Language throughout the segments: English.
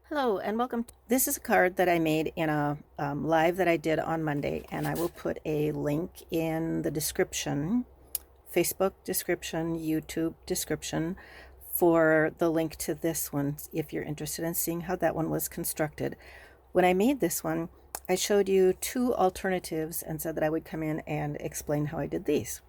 Hello and welcome. This is a card that I made in a live that I did on Monday, and I will put a link in the description, Facebook description, YouTube description, for the link to this one if you're interested in seeing how that one was constructed. When I made this one, I showed you two alternatives and said that I would come in and explain how I did these.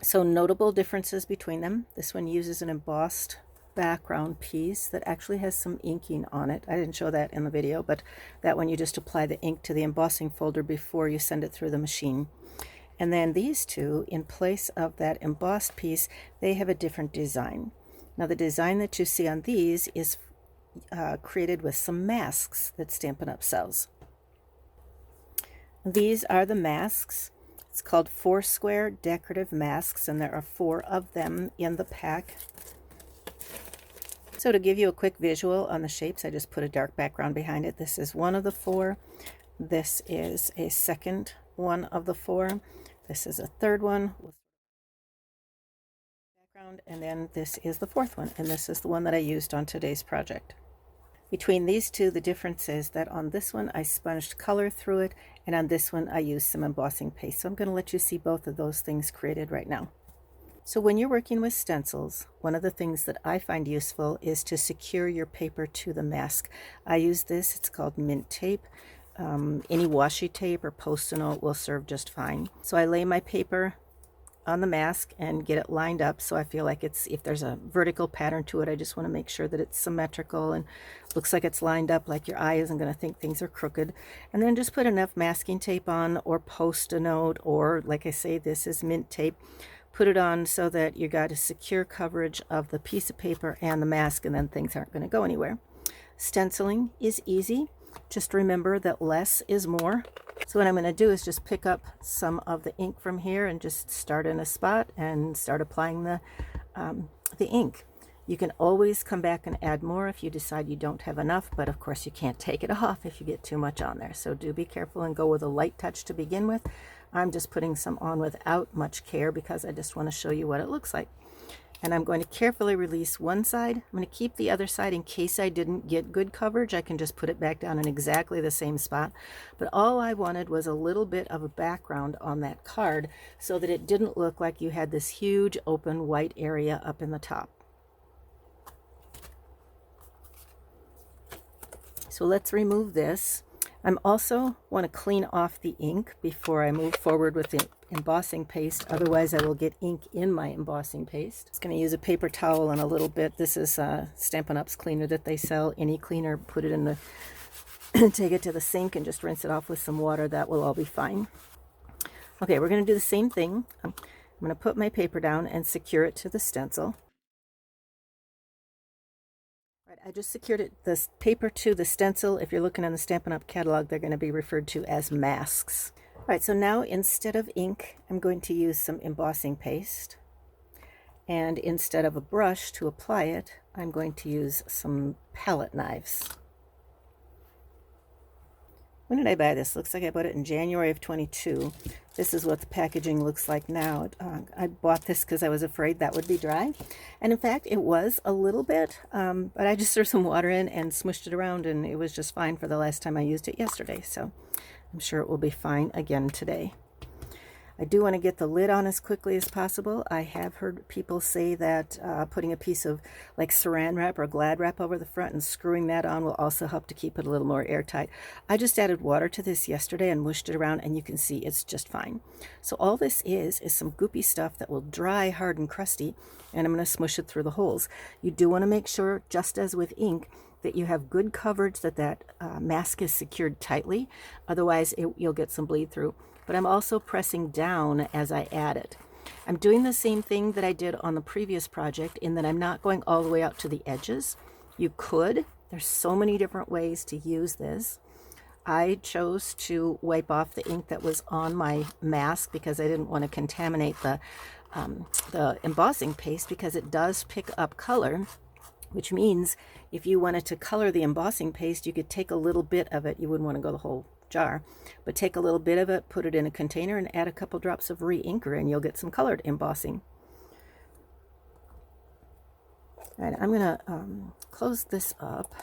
So notable differences between them. This one uses an embossed background piece that actually has some inking on it. I didn't show that in the video, but that one you just apply the ink to the embossing folder before you send it through the machine. And then these two, in place of that embossed piece, they have a different design. Now the design that you see on these is created with some masks that Stampin' Up sells. These are the masks. It's called 4 square decorative masks, and there are 4 of them in the pack. So to give you a quick visual on the shapes, I just put a dark background behind it. This is one of the 4. This is a second one of the 4. This is a third one with background, and then this is the 4th one, and this is the one that I used on today's project. Between these two, the difference is that on this one I sponged color through it, and on this one I used some embossing paste. So I'm going to let you see both of those things created right now. So when you're working with stencils, one of the things that I find useful is to secure your paper to the mask. I use this, it's called mint tape. Any washi tape or Post-it note will serve just fine. So I lay my paper on the mask and get it lined up so I feel like it's, if there's a vertical pattern to it, I just want to make sure that it's symmetrical and looks like it's lined up, like your eye isn't going to think things are crooked. And then just put enough masking tape on, or Post-it note, or like I say, this is mint tape. Put it on so that you got a secure coverage of the piece of paper and the mask, and then things aren't going to go anywhere. Stenciling is easy. Just remember that less is more. So what I'm going to do is just pick up some of the ink from here and just start in a spot and start applying the ink. You can always come back and add more if you decide you don't have enough, but of course you can't take it off if you get too much on there. So do be careful and go with a light touch to begin with. I'm just putting some on without much care because I just want to show you what it looks like. And I'm going to carefully release one side. I'm going to keep the other side in case I didn't get good coverage. I can just put it back down in exactly the same spot. But all I wanted was a little bit of a background on that card so that it didn't look like you had this huge open white area up in the top. So let's remove this. I'm also want to clean off the ink before I move forward with the embossing paste. Otherwise I will get ink in my embossing paste. It's going to use a paper towel in a little bit. This is Stampin' Up's cleaner that they sell. Any cleaner, put it in the take it to the sink and just rinse it off with some water. That will all be fine. Okay, we're going to do the same thing. I'm going to put my paper down and secure it to the stencil. Right, I just secured it, this paper to the stencil. If you're looking in the Stampin' Up catalog, they're going to be referred to as masks. All right, so now instead of ink, I'm going to use some embossing paste. And instead of a brush to apply it, I'm going to use some palette knives. When did I buy this? Looks like I bought it in January of 22. This is what the packaging looks like now. I bought this because I was afraid that would be dry. And in fact, it was a little bit, but I just threw some water in and smushed it around, and it was just fine for the last time I used it yesterday. So I'm sure it will be fine again today. I do want to get the lid on as quickly as possible. I have heard people say that putting a piece of like saran wrap or Glad wrap over the front and screwing that on will also help to keep it a little more airtight. I just added water to this yesterday and mushed it around, and you can see it's just fine. So all this is some goopy stuff that will dry hard and crusty, and I'm going to smush it through the holes. You do want to make sure, just as with ink, that you have good coverage, that mask is secured tightly. Otherwise you'll get some bleed through. But I'm also pressing down as I add it. I'm doing the same thing that I did on the previous project in that I'm not going all the way out to the edges. You could. There's so many different ways to use this. I chose to wipe off the ink that was on my mask because I didn't want to contaminate the embossing paste, because it does pick up color, which means if you wanted to color the embossing paste, you could take a little bit of it. You wouldn't want to go the whole jar, but take a little bit of it, put it in a container, and add a couple drops of re-inker, and you'll get some colored embossing. All right, I'm going to close this up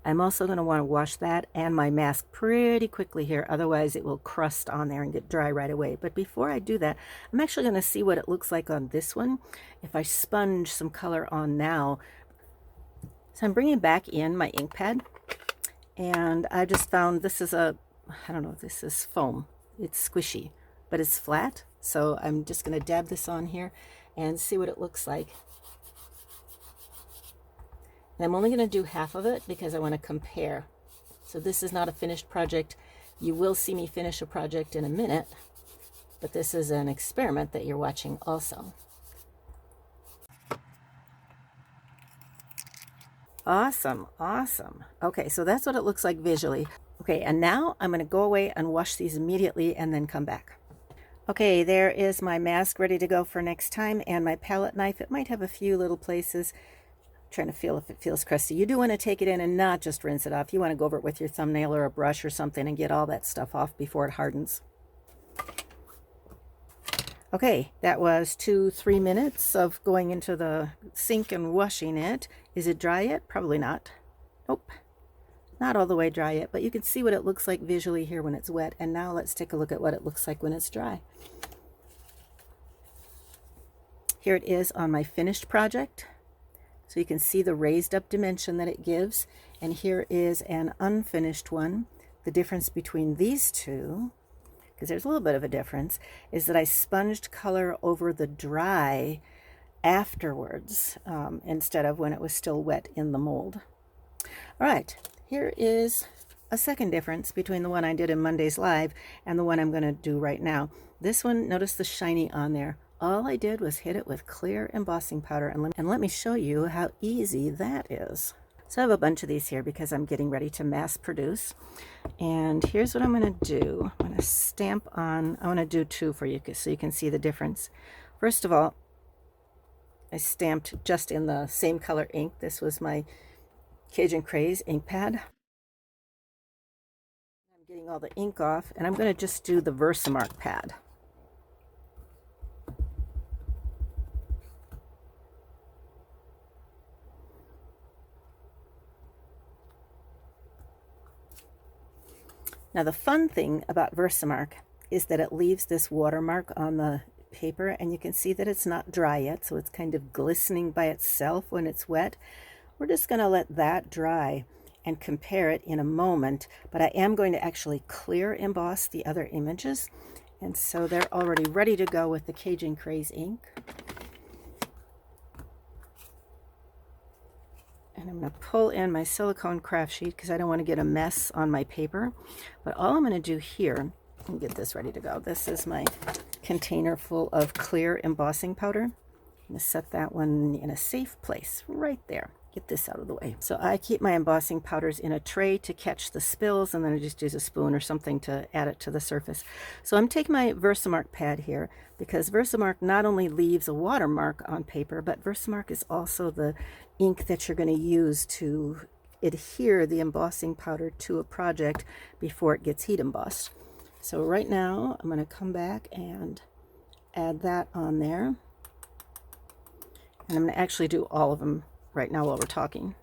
I'm also going to want to wash that and my mask pretty quickly here, otherwise it will crust on there and get dry right away. But before I do that, I'm actually going to see what it looks like on this one if I sponge some color on now. So I'm bringing back in my ink pad, and I just found this is I don't know if this is foam. It's squishy, but it's flat. So I'm just going to dab this on here and see what it looks like. And I'm only going to do half of it because I want to compare. So this is not a finished project. You will see me finish a project in a minute, but this is an experiment that you're watching also. Awesome, awesome. Okay, so that's what it looks like visually. Okay, and now I'm going to go away and wash these immediately and then come back. Okay, there is my mask ready to go for next time, and my palette knife. It might have a few little places. Trying to feel if it feels crusty. You do want to take it in and not just rinse it off. You want to go over it with your thumbnail or a brush or something and get all that stuff off before it hardens. Okay, that was 2-3 minutes of going into the sink and washing it. Is it dry yet? Probably not. Nope, not all the way dry yet, but you can see what it looks like visually here when it's wet. And now let's take a look at what it looks like when it's dry. Here it is on my finished project. So you can see the raised up dimension that it gives. And here is an unfinished one. The difference between these two, because there's a little bit of a difference, is that I sponged color over the dry afterwards instead of when it was still wet in the mold. All right, here is a second difference between the one I did in Monday's Live and the one I'm going to do right now. This one, notice the shiny on there. All I did was hit it with clear embossing powder, and let me show you how easy that is. So I have a bunch of these here because I'm getting ready to mass produce. And here's what I'm going to do. I'm going to stamp on, I want to do two for you so you can see the difference. First of all, I stamped just in the same color ink. This was my Cajun Craze ink pad. I'm getting all the ink off, and I'm going to just do the Versamark pad. Now the fun thing about Versamark is that it leaves this watermark on the paper, and you can see that it's not dry yet, so it's kind of glistening by itself when it's wet. We're just going to let that dry and compare it in a moment, but I am going to actually clear emboss the other images, and so they're already ready to go with the Cajun Craze ink. And I'm going to pull in my Silicone Craft Sheet because I don't want to get a mess on my paper. But all I'm going to do here, and get this ready to go. This is my container full of clear embossing powder. I'm going to set that one in a safe place right there. Get this out of the way. So I keep my embossing powders in a tray to catch the spills, and then I just use a spoon or something to add it to the surface. So I'm taking my Versamark pad here because Versamark not only leaves a watermark on paper, but Versamark is also the ink that you're going to use to adhere the embossing powder to a project before it gets heat embossed. So right now I'm going to come back and add that on there. And I'm going to actually do all of them right now while we're talking.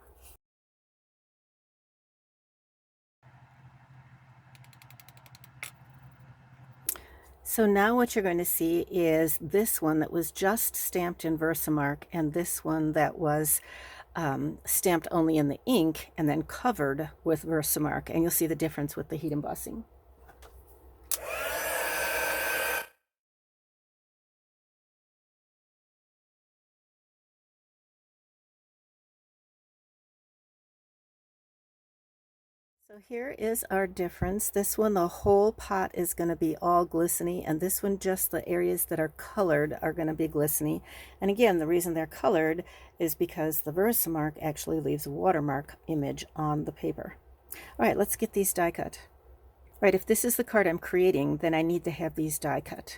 So now what you're going to see is this one that was just stamped in Versamark and this one that was stamped only in the ink and then covered with Versamark, and you'll see the difference with the heat embossing. So here is our difference. This one, the whole pot is going to be all glistening, and this one, just the areas that are colored are going to be glistening. And again, the reason they're colored is because the Versamark actually leaves a watermark image on the paper. All right, let's get these die cut. All right, if this is the card I'm creating, then I need to have these die cut.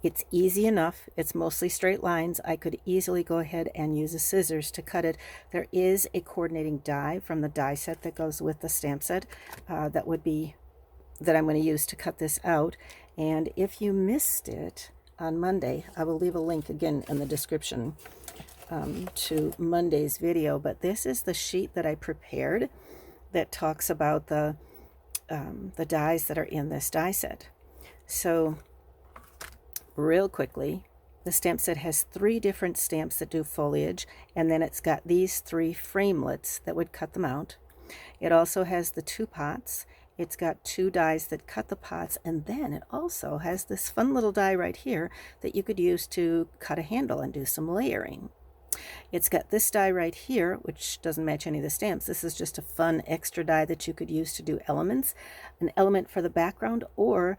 It's easy enough. It's mostly straight lines. I could easily go ahead and use a scissors to cut it. There is a coordinating die from the die set that goes with the stamp set that I'm going to use to cut this out. And if you missed it on Monday, I will leave a link again in the description. to Monday's video, but this is the sheet that I prepared that talks about the dies that are in this die set. So real quickly, the stamp set has 3 different stamps that do foliage, and then it's got these 3 framelets that would cut them out. It also has the 2 pots. It's got 2 dies that cut the pots, and then it also has this fun little die right here that you could use to cut a handle and do some layering. It's got this die right here, which doesn't match any of the stamps. This is just a fun extra die that you could use to do elements, an element for the background, or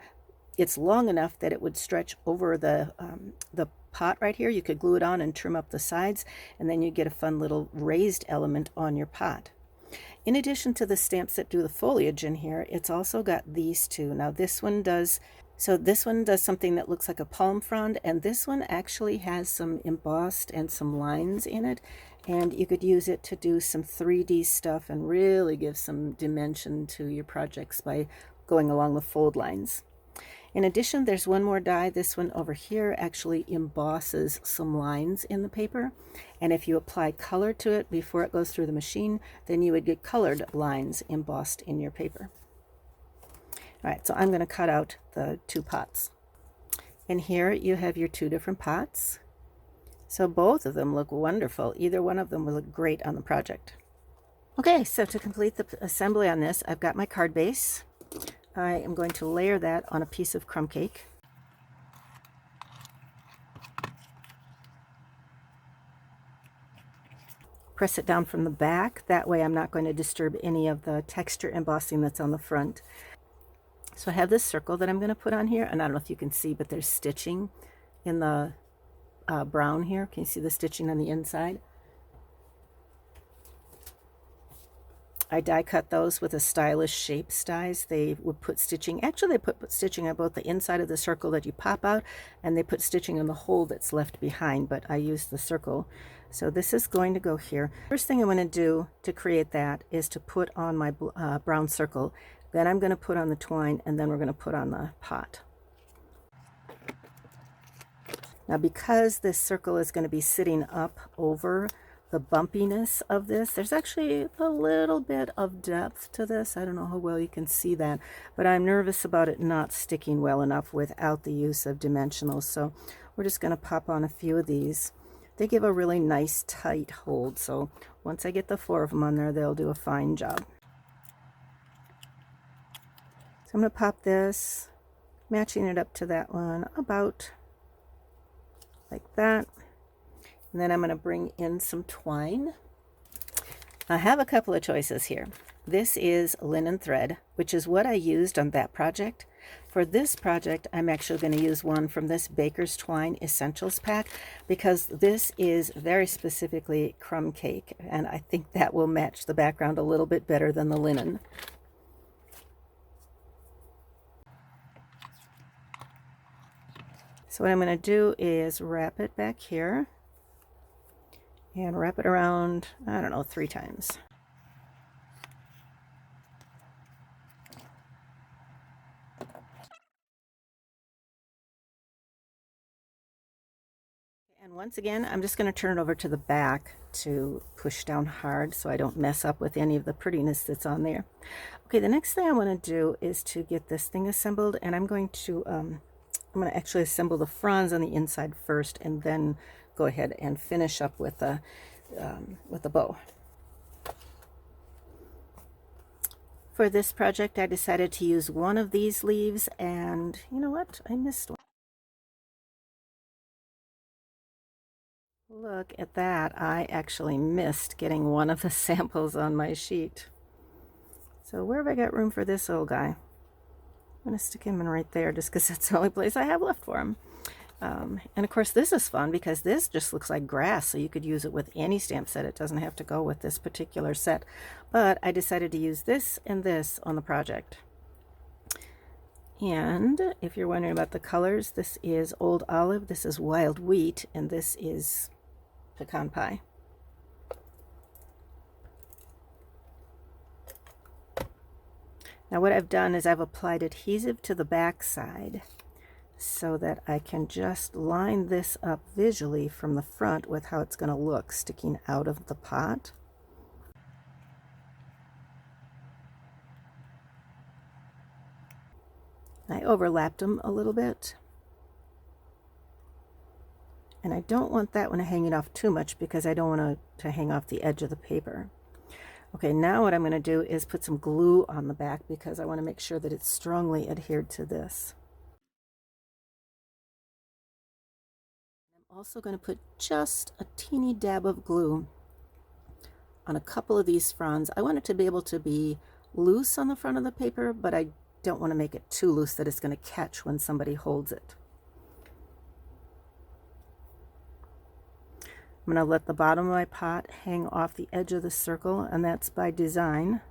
it's long enough that it would stretch over the pot right here. You could glue it on and trim up the sides, and then you get a fun little raised element on your pot. In addition to the stamps that do the foliage in here, it's also got these 2. Now this one does something that looks like a palm frond, and this one actually has some embossed and some lines in it, and you could use it to do some 3D stuff and really give some dimension to your projects by going along the fold lines. In addition, there's one more die. This one over here actually embosses some lines in the paper, and if you apply color to it before it goes through the machine, then you would get colored lines embossed in your paper. All right, so I'm going to cut out the 2 pots. And here you have your 2 different pots. So both of them look wonderful. Either one of them will look great on the project. Okay, so to complete the assembly on this, I've got my card base. I am going to layer that on a piece of crumb cake. Press it down from the back. That way I'm not going to disturb any of the texture embossing that's on the front. So I have this circle that I'm going to put on here, and I don't know if you can see, but there's stitching in the brown here. Can you see the stitching on the inside? I die cut those with a Stylish Shapes dies. They would put stitching, actually they put stitching on both the inside of the circle that you pop out, and they put stitching on the hole that's left behind, but I used the circle. So this is going to go here. First thing I'm going to do to create that is to put on my brown circle. Then I'm going to put on the twine, and then we're going to put on the pot. Now because this circle is going to be sitting up over the bumpiness of this, there's actually a little bit of depth to this. I don't know how well you can see that, but I'm nervous about it not sticking well enough without the use of dimensionals. So we're just going to pop on a few of these. They give a really nice tight hold, so once I get the 4 of them on there, they'll do a fine job. So I'm going to pop this, matching it up to that one about like that. And then I'm going to bring in some twine. I have a couple of choices here. This is linen thread, which is what I used on that project. For this project, I'm actually going to use one from this Baker's Twine Essentials pack, because this is very specifically crumb cake, and I think that will match the background a little bit better than the linen. So what I'm going to do is wrap it back here and wrap it around, I don't know, 3 times. And once again, I'm just going to turn it over to the back to push down hard so I don't mess up with any of the prettiness that's on there. Okay, the next thing I want to do is to get this thing assembled, and I'm going to actually assemble the fronds on the inside first, and then go ahead and finish up with the bow. For this project, I decided to use one of these leaves, and you know what? I missed one. Look at that. I actually missed getting one of the samples on my sheet. So where have I got room for this little guy? I'm going to stick him in right there just because that's the only place I have left for him. And of course this is fun because this just looks like grass, so you could use it with any stamp set. It doesn't have to go with this particular set. But I decided to use this and this on the project. And if you're wondering about the colors, this is Old Olive, this is Wild Wheat, and this is Pecan Pie. Now what I've done is I've applied adhesive to the back side so that I can just line this up visually from the front with how it's going to look sticking out of the pot. I overlapped them a little bit. And I don't want that one hanging off too much because I don't want to hang off the edge of the paper. Okay, now what I'm going to do is put some glue on the back because I want to make sure that it's strongly adhered to this. I'm also going to put just a teeny dab of glue on a couple of these fronds. I want it to be able to be loose on the front of the paper, but I don't want to make it too loose that it's going to catch when somebody holds it. I'm going to let the bottom of my pot hang off the edge of the circle, and that's by design.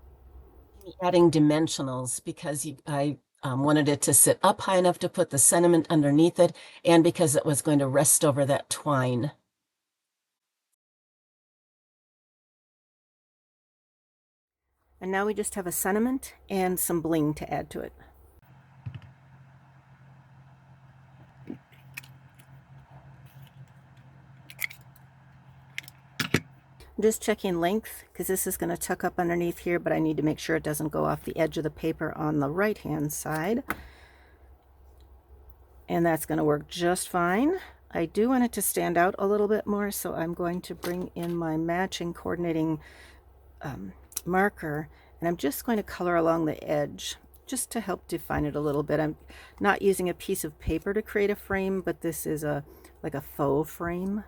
Adding dimensionals because I wanted it to sit up high enough to put the sentiment underneath it, and because it was going to rest over that twine. And now we just have a sentiment and some bling to add to it. I'm just checking length because this is going to tuck up underneath here, but I need to make sure it doesn't go off the edge of the paper on the right hand side. And that's going to work just fine. I do want it to stand out a little bit more, so I'm going to bring in my matching coordinating marker, and I'm just going to color along the edge just to help define it a little bit. I'm not using a piece of paper to create a frame, but this is like a faux frame.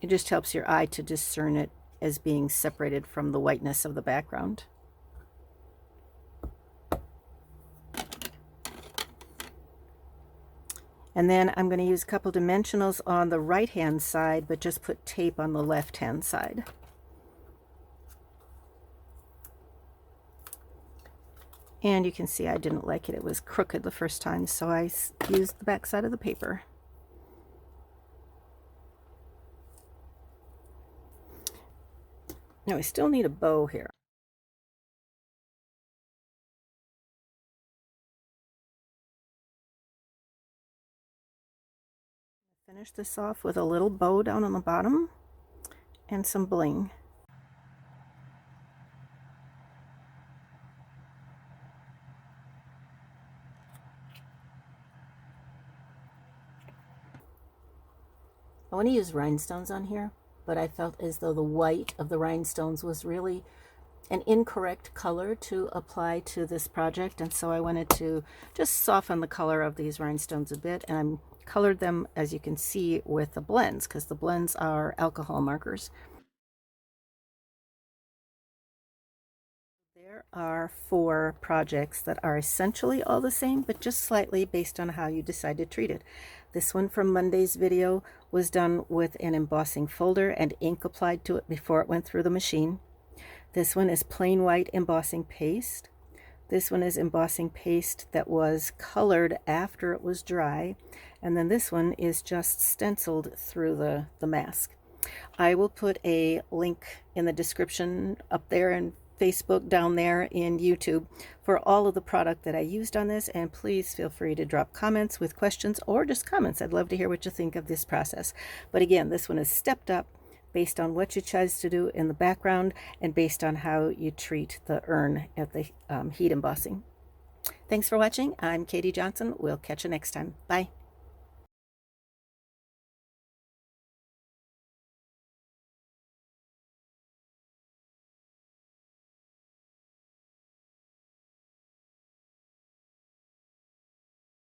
It just helps your eye to discern it as being separated from the whiteness of the background. And then I'm going to use a couple dimensionals on the right hand side, but just put tape on the left hand side. And you can see I didn't like it. It was crooked the first time, so I used the back side of the paper. Now I still need a bow here. Finish this off with a little bow down on the bottom and some bling. I want to use rhinestones on here, but I felt as though the white of the rhinestones was really an incorrect color to apply to this project, and so I wanted to just soften the color of these rhinestones a bit, and I'm colored them, as you can see, with the blends, because the blends are alcohol markers. There are 4 projects that are essentially all the same, but just slightly based on how you decide to treat it. This one from Monday's video was done with an embossing folder and ink applied to it before it went through the machine. This one is plain white embossing paste. This one is embossing paste that was colored after it was dry. And then this one is just stenciled through the mask. I will put a link in the description up there and Facebook down there in YouTube for all of the product that I used on this, and please feel free to drop comments with questions or just comments. I'd love to hear what you think of this process. But again, this one is stepped up based on what you chose to do in the background and based on how you treat the urn at the heat embossing. Thanks for watching. I'm Katie Johnson. We'll catch you next time. Bye.